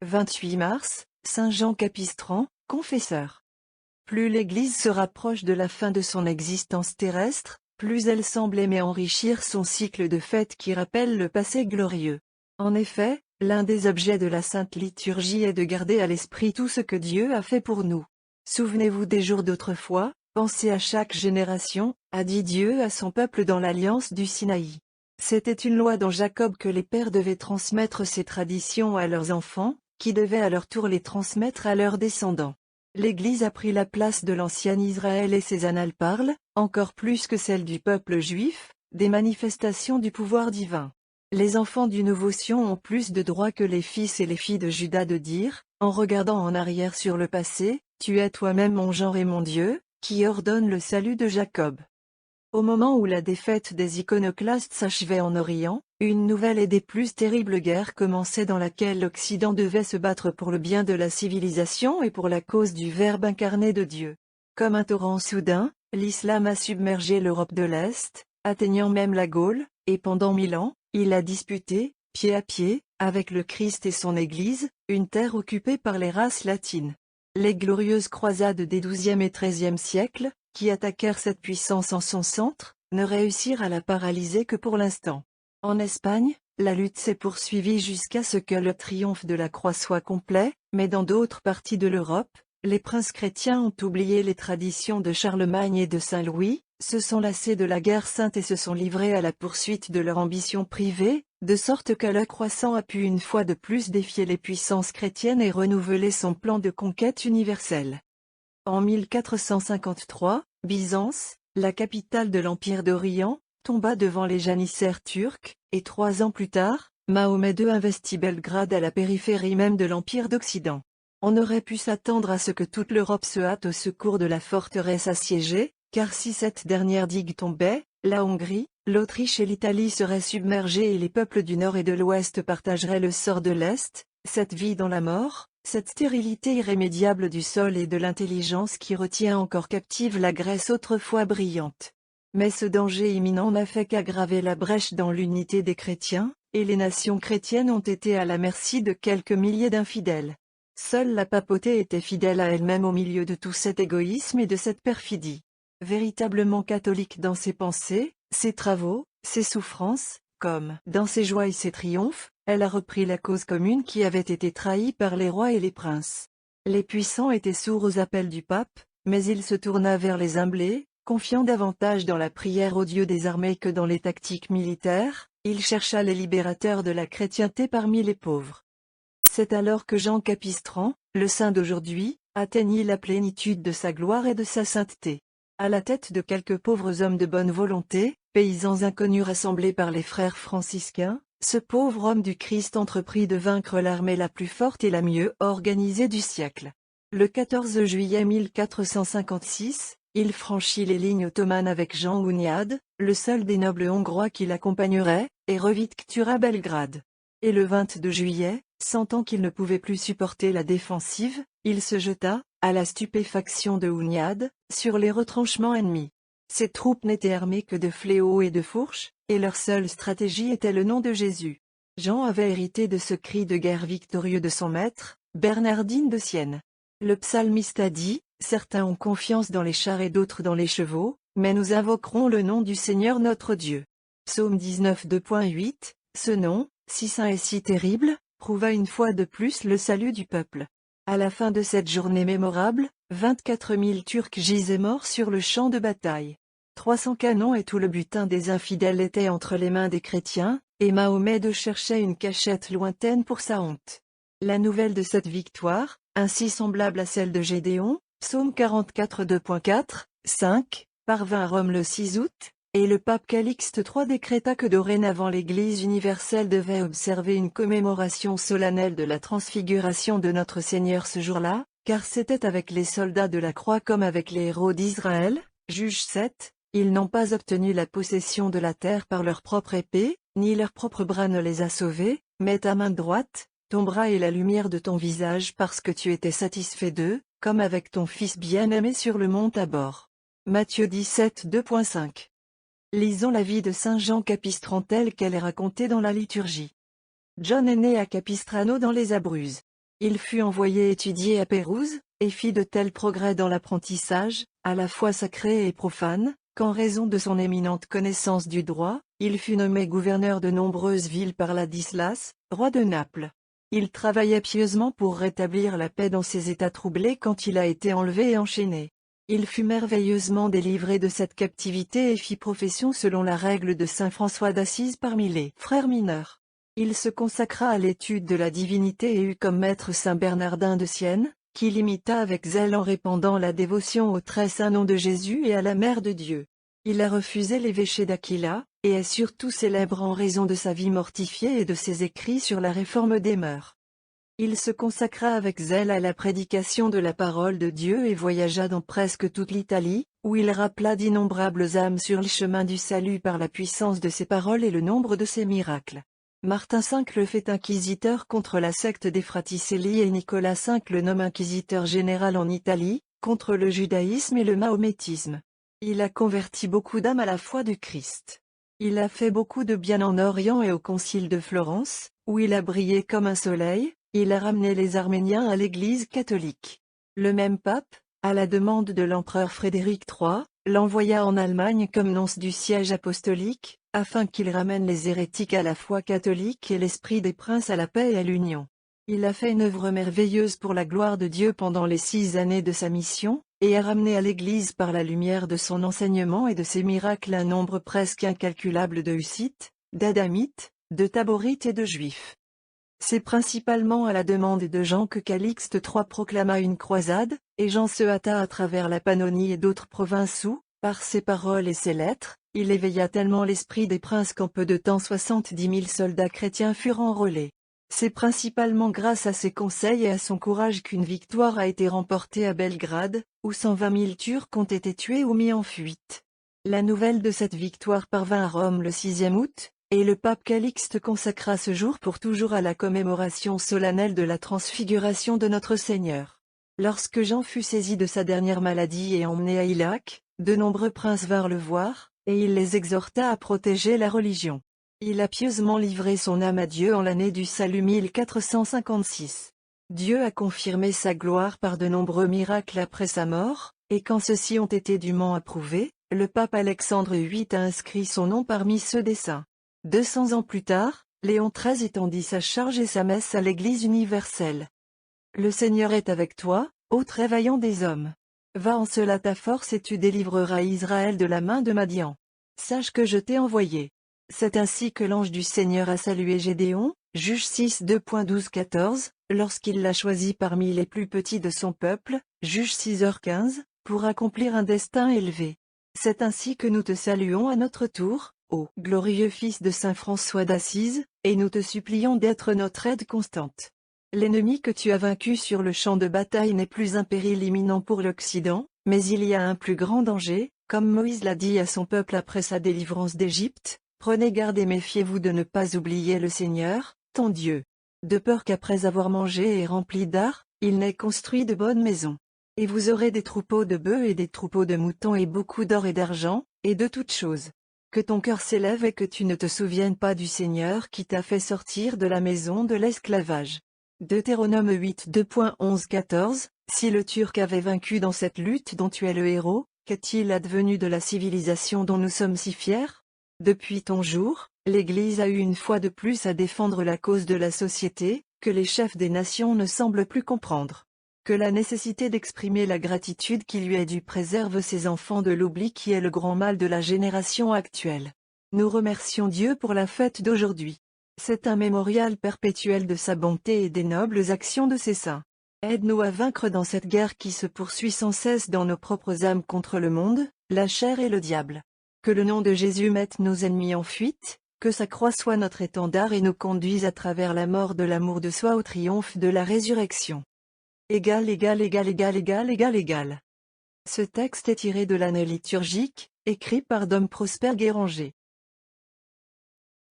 28 mars, Saint Jean Capistran, confesseur. Plus l'Église se rapproche de la fin de son existence terrestre, plus elle semble aimer enrichir son cycle de fêtes qui rappelle le passé glorieux. En effet, l'un des objets de la Sainte Liturgie est de garder à l'esprit tout ce que Dieu a fait pour nous. Souvenez-vous des jours d'autrefois, pensez à chaque génération, a dit Dieu à son peuple dans l'Alliance du Sinaï. C'était une loi dans Jacob que les pères devaient transmettre ces traditions à leurs enfants, qui devaient à leur tour les transmettre à leurs descendants. L'Église a pris la place de l'ancien Israël et ses annales parlent, encore plus que celle du peuple juif, des manifestations du pouvoir divin. Les enfants du nouveau Sion ont plus de droits que les fils et les filles de Juda de dire, en regardant en arrière sur le passé, tu es toi-même mon genre et mon Dieu, qui ordonne le salut de Jacob. Au moment où la défaite des iconoclastes s'achevait en Orient, une nouvelle et des plus terribles guerres commençait dans laquelle l'Occident devait se battre pour le bien de la civilisation et pour la cause du Verbe incarné de Dieu. Comme un torrent soudain, l'islam a submergé l'Europe de l'Est, atteignant même la Gaule, et pendant 1000 ans, il a disputé, pied à pied, avec le Christ et son Église, une terre occupée par les races latines. Les glorieuses croisades des XIIe et XIIIe siècles, qui attaquèrent cette puissance en son centre, ne réussirent à la paralyser que pour l'instant. En Espagne, la lutte s'est poursuivie jusqu'à ce que le triomphe de la croix soit complet, mais dans d'autres parties de l'Europe, les princes chrétiens ont oublié les traditions de Charlemagne et de Saint-Louis, se sont lassés de la guerre sainte et se sont livrés à la poursuite de leur ambition privée, de sorte que le croissant a pu une fois de plus défier les puissances chrétiennes et renouveler son plan de conquête universelle. En 1453, Byzance, la capitale de l'Empire d'Orient, tomba devant les janissaires turcs, et 3 ans plus tard, Mahomet II investit Belgrade à la périphérie même de l'Empire d'Occident. On aurait pu s'attendre à ce que toute l'Europe se hâte au secours de la forteresse assiégée, car si cette dernière digue tombait, la Hongrie, l'Autriche et l'Italie seraient submergées et les peuples du Nord et de l'Ouest partageraient le sort de l'Est, cette vie dans la mort, cette stérilité irrémédiable du sol et de l'intelligence qui retient encore captive la Grèce autrefois brillante. Mais ce danger imminent n'a fait qu'aggraver la brèche dans l'unité des chrétiens, et les nations chrétiennes ont été à la merci de quelques milliers d'infidèles. Seule la papauté était fidèle à elle-même au milieu de tout cet égoïsme et de cette perfidie. Véritablement catholique dans ses pensées, ses travaux, ses souffrances, comme dans ses joies et ses triomphes, elle a repris la cause commune qui avait été trahie par les rois et les princes. Les puissants étaient sourds aux appels du pape, mais il se tourna vers les humblés, confiant davantage dans la prière au Dieu des armées que dans les tactiques militaires, il chercha les libérateurs de la chrétienté parmi les pauvres. C'est alors que Jean Capistran, le saint d'aujourd'hui, atteignit la plénitude de sa gloire et de sa sainteté. À la tête de quelques pauvres hommes de bonne volonté, paysans inconnus rassemblés par les frères franciscains, ce pauvre homme du Christ entreprit de vaincre l'armée la plus forte et la mieux organisée du siècle. Le 14 juillet 1456, il franchit les lignes ottomanes avec Jean Hunyad, le seul des nobles hongrois qui l'accompagnerait, et revictura Belgrade. Et le 22 juillet, sentant qu'il ne pouvait plus supporter la défensive, il se jeta, à la stupéfaction de Hunyad, sur les retranchements ennemis. Ses troupes n'étaient armées que de fléaux et de fourches, et leur seule stratégie était le nom de Jésus. Jean avait hérité de ce cri de guerre victorieux de son maître, Bernardine de Sienne. Le psalmiste a dit, « Certains ont confiance dans les chars et d'autres dans les chevaux, mais nous invoquerons le nom du Seigneur notre Dieu. » Psaume 19 2.8, ce nom, si saint et si terrible, prouva une fois de plus le salut du peuple. À la fin de cette journée mémorable, 24 000 Turcs gisaient morts sur le champ de bataille. 300 canons et tout le butin des infidèles étaient entre les mains des chrétiens, et Mahomet II cherchait une cachette lointaine pour sa honte. La nouvelle de cette victoire, ainsi semblable à celle de Gédéon, psaume 44 2.4, 5, parvint à Rome le 6 août, et le pape Calixte III décréta que dorénavant l'Église universelle devait observer une commémoration solennelle de la transfiguration de notre Seigneur ce jour-là, car c'était avec les soldats de la croix comme avec les héros d'Israël, Juge 7, ils n'ont pas obtenu la possession de la terre par leur propre épée, ni leur propre bras ne les a sauvés, mais ta main droite, ton bras et la lumière de ton visage parce que tu étais satisfait d'eux, comme avec ton Fils bien-aimé sur le mont Tabor. Matthieu 17 2.5. Lisons la vie de Saint Jean Capistran telle qu'elle est racontée dans la liturgie. John est né à Capistrano dans les Abruzzes. Il fut envoyé étudier à Pérouse, et fit de tels progrès dans l'apprentissage, à la fois sacré et profane, qu'en raison de son éminente connaissance du droit, il fut nommé gouverneur de nombreuses villes par Ladislas, roi de Naples. Il travaillait pieusement pour rétablir la paix dans ces états troublés quand il a été enlevé et enchaîné. Il fut merveilleusement délivré de cette captivité et fit profession selon la règle de saint François d'Assise parmi les frères mineurs. Il se consacra à l'étude de la divinité et eut comme maître saint Bernardin de Sienne, qui l'imita avec zèle en répandant la dévotion au très saint nom de Jésus et à la Mère de Dieu. Il a refusé l'évêché d'Aquila, et est surtout célèbre en raison de sa vie mortifiée et de ses écrits sur la réforme des mœurs. Il se consacra avec zèle à la prédication de la parole de Dieu et voyagea dans presque toute l'Italie, où il rappela d'innombrables âmes sur le chemin du salut par la puissance de ses paroles et le nombre de ses miracles. Martin V le fait inquisiteur contre la secte des Fraticelli et Nicolas V le nomme inquisiteur général en Italie, contre le judaïsme et le mahométisme. Il a converti beaucoup d'âmes à la foi du Christ. Il a fait beaucoup de bien en Orient et au concile de Florence, où il a brillé comme un soleil. Il a ramené les Arméniens à l'Église catholique. Le même pape, à la demande de l'empereur Frédéric III, l'envoya en Allemagne comme nonce du siège apostolique, afin qu'il ramène les hérétiques à la foi catholique et l'esprit des princes à la paix et à l'union. Il a fait une œuvre merveilleuse pour la gloire de Dieu pendant les 6 années de sa mission, et a ramené à l'Église par la lumière de son enseignement et de ses miracles un nombre presque incalculable de Hussites, d'Adamites, de Taborites et de Juifs. C'est principalement à la demande de Jean que Calixte III proclama une croisade, et Jean se hâta à travers la Pannonie et d'autres provinces où, par ses paroles et ses lettres, il éveilla tellement l'esprit des princes qu'en peu de temps 70 000 soldats chrétiens furent enrôlés. C'est principalement grâce à ses conseils et à son courage qu'une victoire a été remportée à Belgrade, où 120 000 Turcs ont été tués ou mis en fuite. La nouvelle de cette victoire parvint à Rome le 6e août, et le pape Calixte consacra ce jour pour toujours à la commémoration solennelle de la transfiguration de notre Seigneur. Lorsque Jean fut saisi de sa dernière maladie et emmené à Ilac, de nombreux princes vinrent le voir, et il les exhorta à protéger la religion. Il a pieusement livré son âme à Dieu en l'année du salut 1456. Dieu a confirmé sa gloire par de nombreux miracles après sa mort, et quand ceux-ci ont été dûment approuvés, le pape Alexandre VIII a inscrit son nom parmi ceux des saints. 200 ans plus tard, Léon XIII étendit sa charge et sa messe à l'Église universelle. Le Seigneur est avec toi, ô très vaillant des hommes. Va en cela ta force et tu délivreras Israël de la main de Madian. Sache que je t'ai envoyé. C'est ainsi que l'ange du Seigneur a salué Gédéon, Juge 6 2.12-14, lorsqu'il l'a choisi parmi les plus petits de son peuple, Juge 6h15, pour accomplir un destin élevé. C'est ainsi que nous te saluons à notre tour, ô glorieux fils de saint François d'Assise, et nous te supplions d'être notre aide constante. L'ennemi que tu as vaincu sur le champ de bataille n'est plus un péril imminent pour l'Occident, mais il y a un plus grand danger, comme Moïse l'a dit à son peuple après sa délivrance d'Égypte, prenez garde et méfiez-vous de ne pas oublier le Seigneur, ton Dieu. De peur qu'après avoir mangé et rempli d'art, il n'ait construit de bonnes maisons. Et vous aurez des troupeaux de bœufs et des troupeaux de moutons et beaucoup d'or et d'argent, et de toutes choses. Que ton cœur s'élève et que tu ne te souviennes pas du Seigneur qui t'a fait sortir de la maison de l'esclavage. Deutéronome 8 2.11-14, si le Turc avait vaincu dans cette lutte dont tu es le héros, qu'est-il advenu de la civilisation dont nous sommes si fiers? Depuis ton jour, l'Église a eu une fois de plus à défendre la cause de la société, que les chefs des nations ne semblent plus comprendre. Que la nécessité d'exprimer la gratitude qui lui est due préserve ses enfants de l'oubli qui est le grand mal de la génération actuelle. Nous remercions Dieu pour la fête d'aujourd'hui. C'est un mémorial perpétuel de sa bonté et des nobles actions de ses saints. Aide-nous à vaincre dans cette guerre qui se poursuit sans cesse dans nos propres âmes contre le monde, la chair et le diable. Que le nom de Jésus mette nos ennemis en fuite, que sa croix soit notre étendard et nous conduise à travers la mort de l'amour de soi au triomphe de la résurrection. Égal. Ce texte est tiré de l'année liturgique, écrit par Dom Prosper Guéranger.